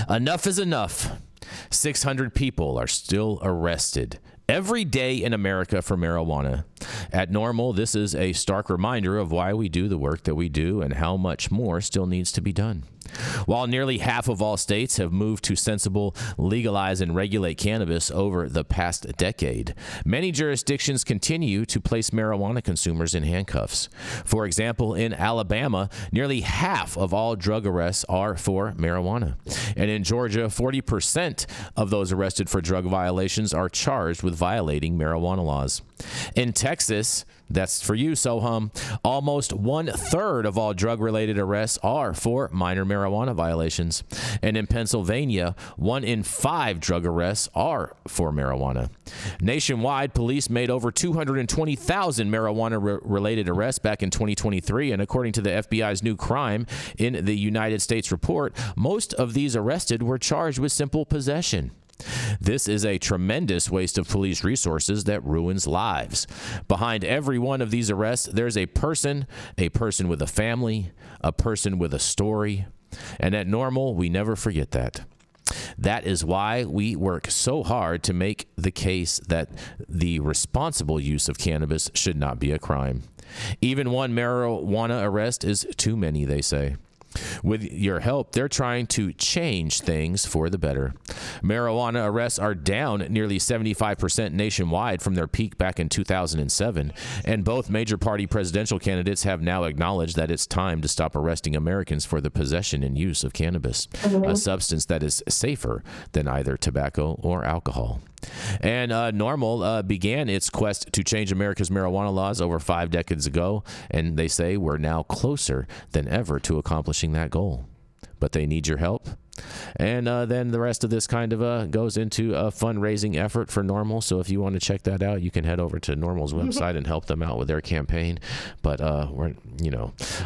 Enough is enough. 600 people are still arrested every day in America for marijuana. At Normal, this is a stark reminder of why we do the work that we do and how much more still needs to be done. While nearly half of all states have moved to sensible, legalize, and regulate cannabis over the past decade, many jurisdictions continue to place marijuana consumers in handcuffs. For example, in Alabama, nearly half of all drug arrests are for marijuana. And in Georgia, 40% of those arrested for drug violations are charged with violating marijuana laws. In Texas, that's for you, Sohum, almost 1/3 of all drug-related arrests are for minor marijuana violations. And in Pennsylvania, 1 in 5 drug arrests are for marijuana. Nationwide, police made over 220,000 marijuana-related arrests back in 2023, and according to the FBI's new crime in the United States report, most of these arrested were charged with simple possession. This is a tremendous waste of police resources that ruins lives. Behind every one of these arrests, there's a person with a family, a person with a story. And at Normal, we never forget that. That is why we work so hard to make the case that the responsible use of cannabis should not be a crime. Even one marijuana arrest is too many, they say. With your help, they're trying to change things for the better. Marijuana arrests are down nearly 75% nationwide from their peak back in 2007, and both major party presidential candidates have now acknowledged that it's time to stop arresting Americans for the possession and use of cannabis, a substance that is safer than either tobacco or alcohol. And Normal began its quest to change America's marijuana laws over 5 decades ago, and they say we're now closer than ever to accomplishing that goal. But they need your help. And then the rest of this kind of goes into a fundraising effort for Normal. So if you want to check that out, you can head over to Normal's website and help them out with their campaign. But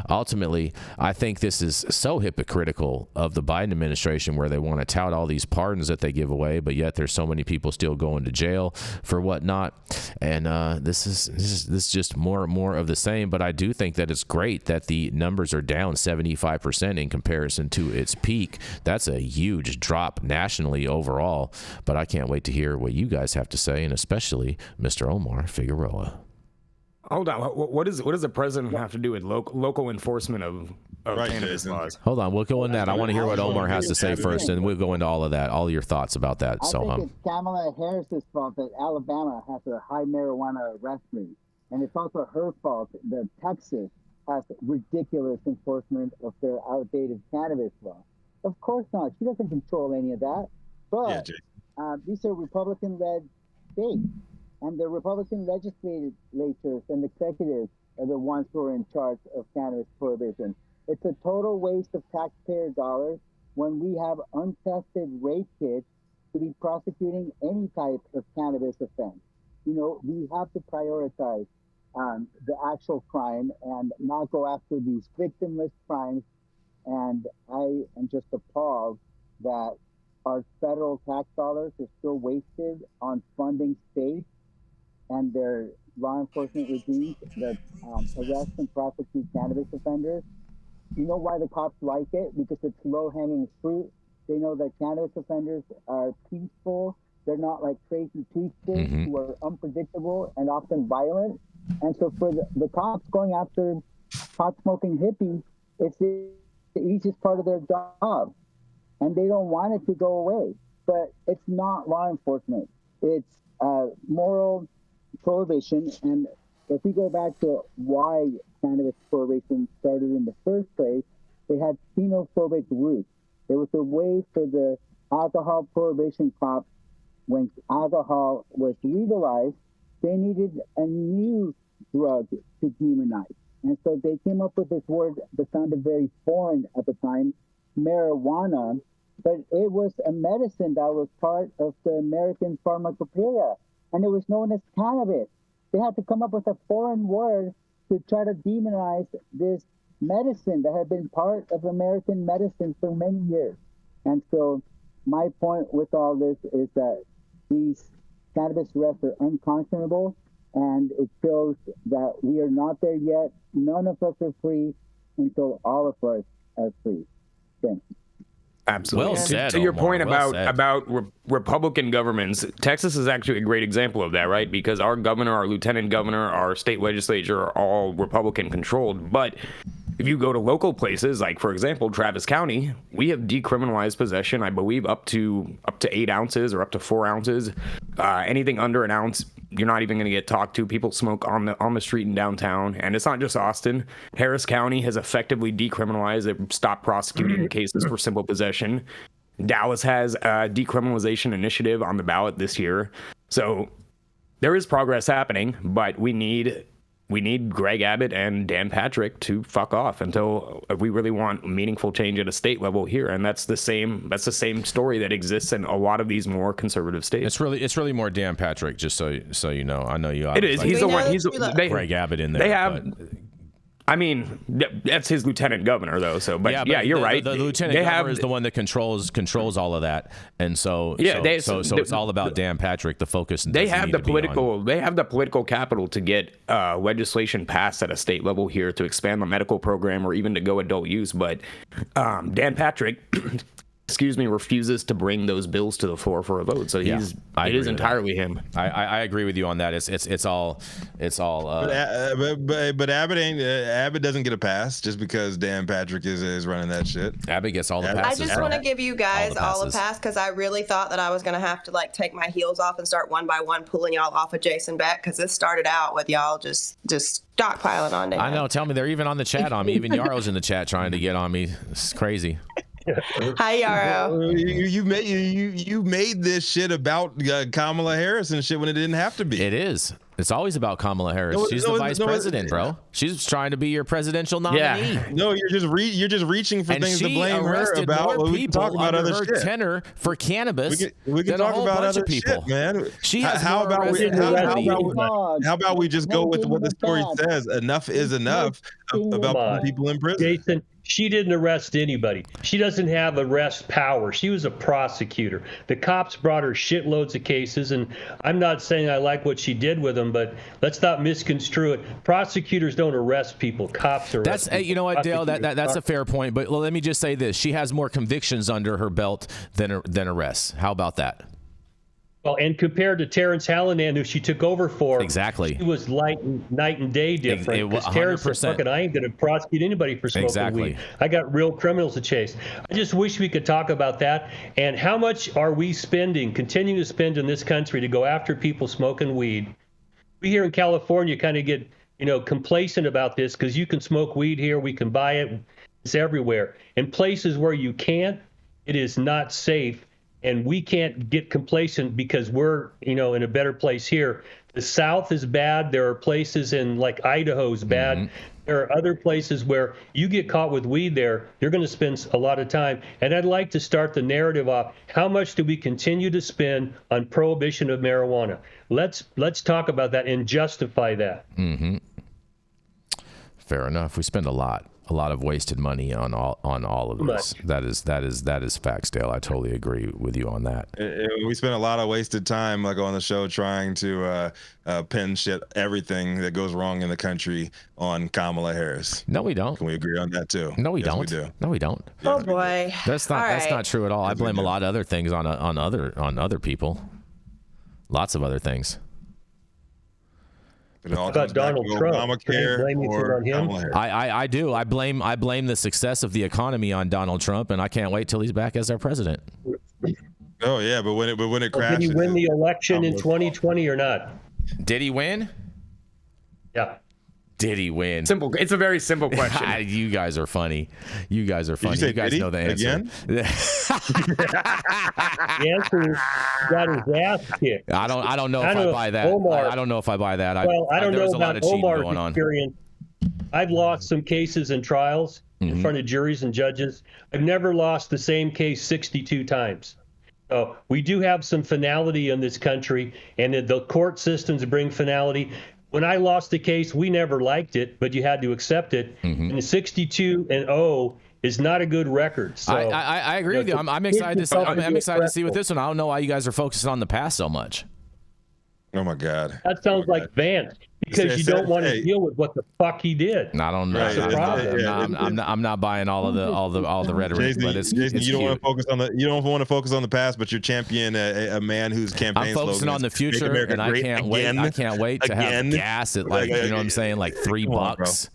ultimately, I think this is so hypocritical of the Biden administration, where they want to tout all these pardons that they give away, but yet there's so many people still going to jail for whatnot. And this is just more and more of the same. But I do think that it's great that the numbers are down 75% in comparison to its peak. That's a huge drop nationally overall, but I can't wait to hear what you guys have to say, and especially Mr. Omar Figueroa. Hold on. What does the president have to do with local enforcement of cannabis laws? Hold on. We'll go in that. I want to hear what Omar has to say first, and we'll go into all of that, all your thoughts about that. I think it's Kamala Harris's fault that Alabama has a high marijuana arrest rate, and it's also her fault that Texas has ridiculous enforcement of their outdated cannabis law. Of course not. She doesn't control any of that. But these are Republican-led states, and the Republican legislatures and executives are the ones who are in charge of cannabis prohibition. It's a total waste of taxpayer dollars when we have untested rape kits to be prosecuting any type of cannabis offense. You know, we have to prioritize the actual crime and not go after these victimless crimes. And I am just appalled that our federal tax dollars are still wasted on funding states and their law enforcement regimes that arrest and prosecute cannabis offenders. You know why the cops like it? Because it's low-hanging fruit. They know that cannabis offenders are peaceful. They're not like crazy tweakers who are unpredictable and often violent. And so for the cops going after pot-smoking hippies, it's the easiest part of their job, and they don't want it to go away. But it's not law enforcement. It's moral prohibition. And if we go back to why cannabis prohibition started in the first place, they had xenophobic roots. It was a way for the alcohol prohibition cops, when alcohol was legalized, they needed a new drug to demonize. And so they came up with this word that sounded very foreign at the time, marijuana, but it was a medicine that was part of the American pharmacopoeia, and it was known as cannabis. They had to come up with a foreign word to try to demonize this medicine that had been part of American medicine for many years. And so my point with all this is that these cannabis arrests are unconscionable, and it shows that we are not there yet. None of us are free until all of us are free. Thanks. Absolutely. Well said, To your Omar. point Well said. about Republican governments, Texas is actually a great example of that, right? Because our governor, our lieutenant governor, our state legislature are all Republican controlled. But if you go to local places, like for example, Travis County, we have decriminalized possession, I believe, up to 8 ounces or up to 4 ounces. Anything under an ounce, you're not even going to get talked to. People smoke on the street in downtown, and it's not just Austin. Harris County has effectively decriminalized it, stopped prosecuting cases for simple possession. Dallas has a decriminalization initiative on the ballot this year. So there is progress happening, but we need Greg Abbott and Dan Patrick to fuck off until we really want meaningful change at a state level here. And that's the same story that exists in a lot lot of more conservative states. It's really more Dan Patrick, just so you know. I know you. It is. He's the one. Greg Abbott in there. They have. I mean, that's his lieutenant governor, though. So, but yeah, you're right. The lieutenant governor is the one that controls all of that, and so it's all about Dan Patrick. The focus. They have the political capital to get legislation passed at a state level here to expand the medical program or even to go adult use. But Dan Patrick. Refuses to bring those bills to the floor for a vote. So it is entirely him. I agree with you on that. It's all. But Abbott doesn't get a pass just because Dan Patrick is running that shit. Abbott gets all the passes. I just want to give you guys all a pass because I really thought that I was going to have to like take my heels off and start one by one pulling y'all off of Jason Beck because this started out with y'all just stockpiling on Dan. I know. Tell me, they're even on the chat on me. Even Yarrow's in the chat trying to get on me. It's crazy. Hi, Yarrow. You made this shit about Kamala Harris and shit when it didn't have to be. It is. It's always about Kamala Harris. She's the vice president, bro. She's trying to be your presidential nominee. Yeah. No, you're just reaching for things to blame her about. More we can talk about other her shit. Tenor for cannabis. We can talk about other people. Shit, man. She has how about we just go with what the story says? Enough is enough about people in prison. Jason, she didn't arrest anybody. She doesn't have arrest power. She was a prosecutor. The cops brought her shitloads of cases, and I'm not saying I like what she did with them, but let's not misconstrue it. Prosecutors don't arrest people. Cops arrest people. You know what, Dale? That's a fair point. But let me just say this: she has more convictions under her belt than arrests. How about that? Well, and compared to Terrence Hallinan, who she took over for, exactly, she was night and day different. Because Terrence said, "Fucking, I ain't going to prosecute anybody for smoking weed. I got real criminals to chase." I just wish we could talk about that. And how much are we continuing to spend in this country to go after people smoking weed? We here in California kind of get, complacent about this because you can smoke weed here, we can buy it, it's everywhere. In places where you can't, it is not safe. And we can't get complacent because we're, in a better place here. The South is bad. There are places in like Idaho's bad. Mm-hmm. There are other places where you get caught with weed there, you're going to spend a lot of time. And I'd like to start the narrative off. How much do we continue to spend on prohibition of marijuana? Let's talk about that and justify that. Mm-hmm. Fair enough. We spend a lot of wasted money on all of this. That is facts, Dale. I totally agree with you on that. We spend a lot of wasted time, like on the show, trying to pin shit everything that goes wrong in the country on Kamala Harris. No, we don't. Can we agree on that too? No, we don't. We do. No, we don't. Oh boy, that's not true at all. I blame a lot of other things on other people. Lots of other things. It all comes back to Obamacare or Kamala Harris. I do. I blame the success of the economy on Donald Trump, and I can't wait till he's back as our president. Oh yeah, but when it crashes, did he win the election in 2020 or not? Did he win? Yeah. Did he win? Simple. It's a very simple question. You guys are funny. You guys Did you say, guys know the answer. Again? The answer is he got his ass kicked. I don't know if I buy that. I don't know if I buy that. Well, I don't know about Omar's experience. On. I've lost some cases and trials in front of juries and judges. I've never lost the same case 62 times. So we do have some finality in this country, and the court systems bring finality. When I lost the case, we never liked it, but you had to accept it. And 62-0 is not a good record. So I agree with you. I'm excited to see with this one. I don't know why you guys are focusing on the past so much. Oh my God. That sounds like Vance, because you don't want to deal with what the fuck he did. I don't know. That's the problem. I'm not buying all the rhetoric. Jason, but it's you don't want to focus on the past, but you champion a man whose campaign. I'm focusing on the future, and I can't wait. I can't wait to have gas at like you know what I'm saying, like $3.